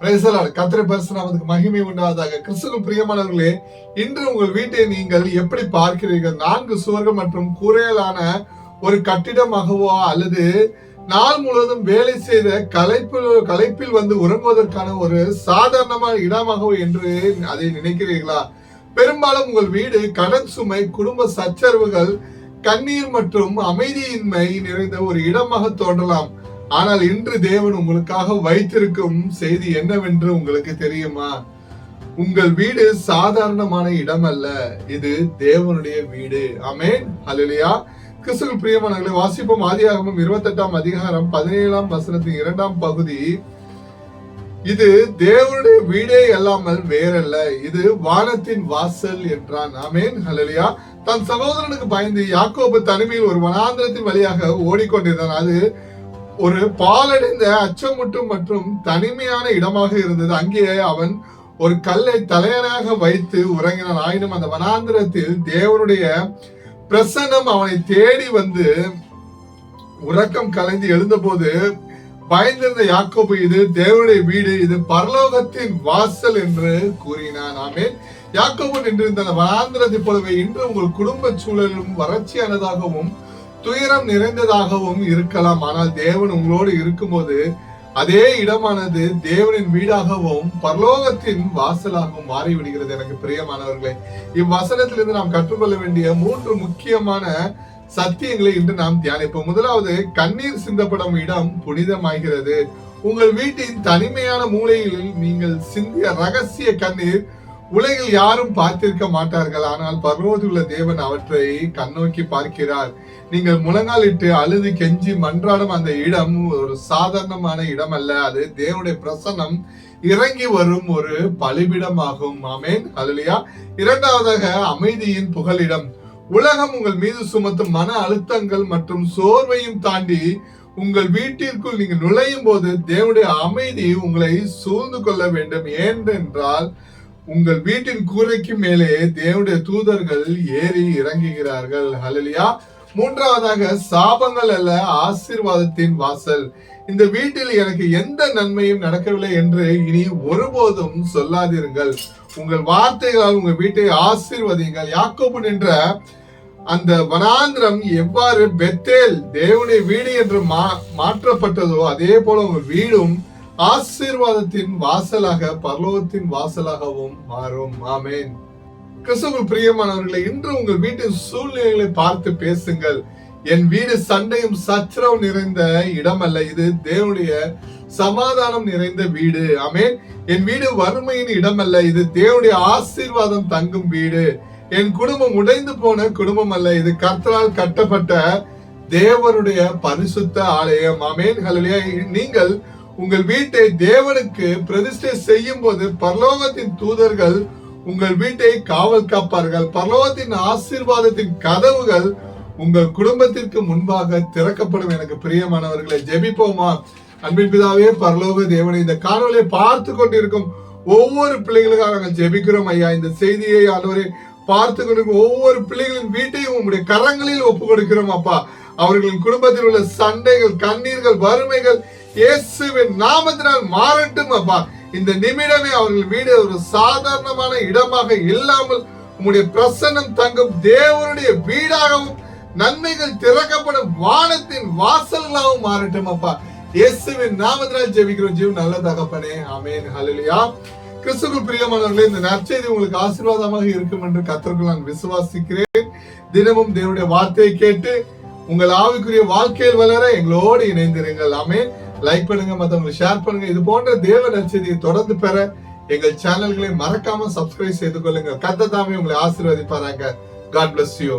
கர்த்தருடைய பரிசுத்த நாமத்துக்கு மகிமை உண்டாவதாக. கிறிஸ்துவுக்குள் பிரியமானவர்களே, இன்று உங்கள் வீட்டை நீங்கள் எப்படி பார்க்கிறீர்கள்? 4 சுவர்கள் மற்றும் கூரைகளான ஒரு கட்டிடமாகவோ அல்லது நாள் முழுவதும் வேலை செய்த களைப்பில் வந்து உறங்குவதற்கான ஒரு சாதாரணமான இடமாகவோ என்று அதை நினைக்கிறீர்களா? பெரும்பாலும் உங்கள் வீடு கடன் சுமை, குடும்ப சச்சரவுகள், கண்ணீர் மற்றும் அமைதியின்மை நிறைந்த ஒரு இடமாக தோன்றலாம். ஆனால் இன்று தேவன் உங்களுக்காக வைத்திருக்கும் செய்தி என்னவென்று உங்களுக்கு தெரியுமா? உங்கள் வீடு சாதாரணமான இடம் அல்ல, இது தேவனுடைய வீடு. ஆமென், ஹல்லேலூயா. கிறிஸ்துவுக்குள் பிரியமானவர்களே, வாசிப்போம். ஆதியாகமம் 28ஆம் அதிகாரம் 17ஆம் வசனத்தின் 2ஆம் பகுதி. இது தேவனுடைய வீடே அல்லாமல் வேறல்ல, இது வானத்தின் வாசல் என்றான். ஆமென், ஹல்லேலூயா. தன் சகோதரனுக்கு பயந்து யாக்கோபு தனிமையில் ஒரு வனாந்திரத்தின் வழியாக ஓடிக்கொண்டிருந்தான். அது ஒரு பாலடைந்த அச்சமுட்டும் மற்றும் தனிமையான இடமாக இருந்தது. அங்கே அவன் ஒரு கல்லை தலையணையாக வைத்து உறங்கினான். ஆயினும் அந்த வனாந்திரத்தில் தேவனுடைய பிரசன்னம் அவனை தேடி வந்து உறக்கம் கலைந்து எழுந்தபோது பயந்திருந்த யாக்கோபு, இது தேவனுடைய வீடு, இது பரலோகத்தின் வாசல் என்று கூறினான். ஆமென். யாக்கோபு நின்றிருந்த அந்த வனாந்திரத்தை போலவே இன்று உங்கள் குடும்ப சூழலும் வறட்சியானதாகவும் துயரம் நிறைந்ததாகவும் இருக்கலாம். ஆனால் தேவன் உங்களோடு இருக்கும்போது அதே இடமானது தேவனின் வீடாகவும் பரலோகத்தின் வாசலாகவும் மாறிவிடுகிறது. எனக்கு பிரியமானவர்களே, இவ்வசனத்திலிருந்து நாம் கற்றுக்கொள்ள வேண்டிய 3 முக்கியமான சத்தியங்களை இன்று நாம் தியானிப்போம். முதலாவது, கண்ணீர் சிந்தப்படும் இடம் புனிதமாகிறது. உங்கள் வீட்டின் தனிமையான மூலையில் நீங்கள் சிந்திய ரகசிய கண்ணீர் உலகில் யாரும் பார்த்திருக்க மாட்டார்கள். ஆனால் பரலோகத்தில் உள்ள தேவன் அவற்றை கண்ணோக்கி பார்க்கிறார். நீங்கள் முழங்காலிட்டு அழுது கெஞ்சி மன்றாடும் அந்த இடம் ஒரு சாதாரணமான இடம் அல்ல, அது தேவனுடைய பிரசன்னம் இறங்கி வரும் ஒரு பலிபிடமாகும். ஆமென், ஹல்லேலூயா. இரண்டாவதாக, அமைதியின் புகலிடம். உலகம் உங்கள் மீது சுமத்தும் மன அழுத்தங்கள் மற்றும் சோர்வையும் தாண்டி உங்கள் வீட்டிற்குள் நீங்கள் நுழையும் போது தேவனுடைய அமைதி உங்களை சூழ்ந்து கொள்ள வேண்டும். ஏனென்றால் உங்கள் வீட்டின் கூரைக்கு மேலே தேவனுடைய தூதர்கள் ஏறி இறங்குகிறார்கள். ஹல்லேலூயா. மூன்றாவதாக, சாபங்கள் அல்ல, ஆசீர்வாதத்தின் வாசல். இந்த வீட்டில் எனக்கு எந்த நன்மையும் நடக்கவில்லை என்று இனி ஒருபோதும் சொல்லாதீர்கள். உங்கள் வார்த்தைகளால் உங்கள் வீட்டை ஆசீர்வதிங்கள். யாக்கோபு நின்ற அந்த வனாந்திரம் எவ்வாறு பெத்தேல் தேவனுடைய வீடு என்று மாற்றப்பட்டதோ அதே போல உங்கள் வீடும் ஆசீர்வாதத்தின் வாசலாக, பரலோகத்தின் வாசலாகவும் மாறும். ஆமென். கிறிஸ்துவுக்குள் பிரியமானவர்களே, இன்று உங்கள் வீட்டின் சூழ்நிலைகளை பார்த்து பேசுங்கள். என் வீடு சண்டையும் சச்சரவும் நிறைந்த இடம் அல்ல, இது தேவனுடைய சமாதானம் நிறைந்த வீடு. ஆமென். என் வீடு வறுமையின் இடம் அல்ல, இது தேவனுடைய ஆசீர்வாதம் தங்கும் வீடு. என் குடும்பம் உடைந்து போன குடும்பம் அல்ல, இது கர்த்தரால் கட்டப்பட்ட தேவனுடைய பரிசுத்த ஆலயம். ஆமென், ஹல்லேலூயா. நீங்கள் உங்கள் வீட்டை தேவனுக்கு பிரதிஷ்டை செய்யும் போது பரலோகத்தின் தூதர்கள் உங்கள் வீட்டை காவல் காப்பார்கள். பரலோகத்தின் ஆசீர்வாதத்தின் கதவுகள் உங்கள் குடும்பத்திற்கு முன்பாக திறக்கப்படும். எனக்கு பிரியமானவர்களை, ஜெபிப்போமா? அன்பின் பிதாவே, பரலோக தேவனை, இந்த காணொலியை பார்த்து கொண்டிருக்கும் ஒவ்வொரு பிள்ளைகளுக்காக நாங்கள் ஜெபிக்கிறோம் ஐயா. இந்த செய்தியை ஆண்டவரே பார்த்து கொண்டிருக்கும் ஒவ்வொரு பிள்ளைகளின் வீட்டையும் உங்களுடைய கரங்களில் ஒப்பு கொடுக்கிறோம் அப்பா. அவர்களின் குடும்பத்தில் உள்ள சண்டைகள், கண்ணீர்கள், வறுமைகள் இயேசுவின் நாமத்தினால் மாறட்டும் அப்பா. இந்த நிமிடமே அவர்கள் வீடு ஒரு சாதாரணமான இடமாக இல்லாமல் உங்களுடைய பிரசன்னம் தங்கும் தேவனுடைய வீடாகவும் நன்மைகள் திறக்கப்படும் வானத்தின் வாசல்களாகவும் மாறட்டும் அப்பா. இயேசுவின் நாமத்தினால் ஜெபிக்கிறோம் ஜீவன் நல்ல தகப்பனே. ஆமென், ஹல்லேலூயா. கிறிஸ்துவுக்குள் பிரியமானவர்களே, இந்த நற்செய்தி உங்களுக்கு ஆசீர்வாதமாக இருக்கும் என்று கர்த்தருக்குள் நான் விசுவாசிக்கிறேன். தினமும் தேவனுடைய வார்த்தையை கேட்டு உங்கள் ஆவிக்குரிய வாழ்க்கையில் வளர எங்களோடு இணைந்திருங்கள். ஆமென். லைக் பண்ணுங்க, மற்றவங்களுக்கு ஷேர் பண்ணுங்க. இது போன்ற தேவ நற்செய்தியை தொடர்ந்து பெற எங்கள் சேனல்களை மறக்காம சப்ஸ்கிரைப் செய்து கொள்ளுங்க. கர்த்தர் தாமே உங்களை ஆசீர்வதிப்பாராங்க. God bless you.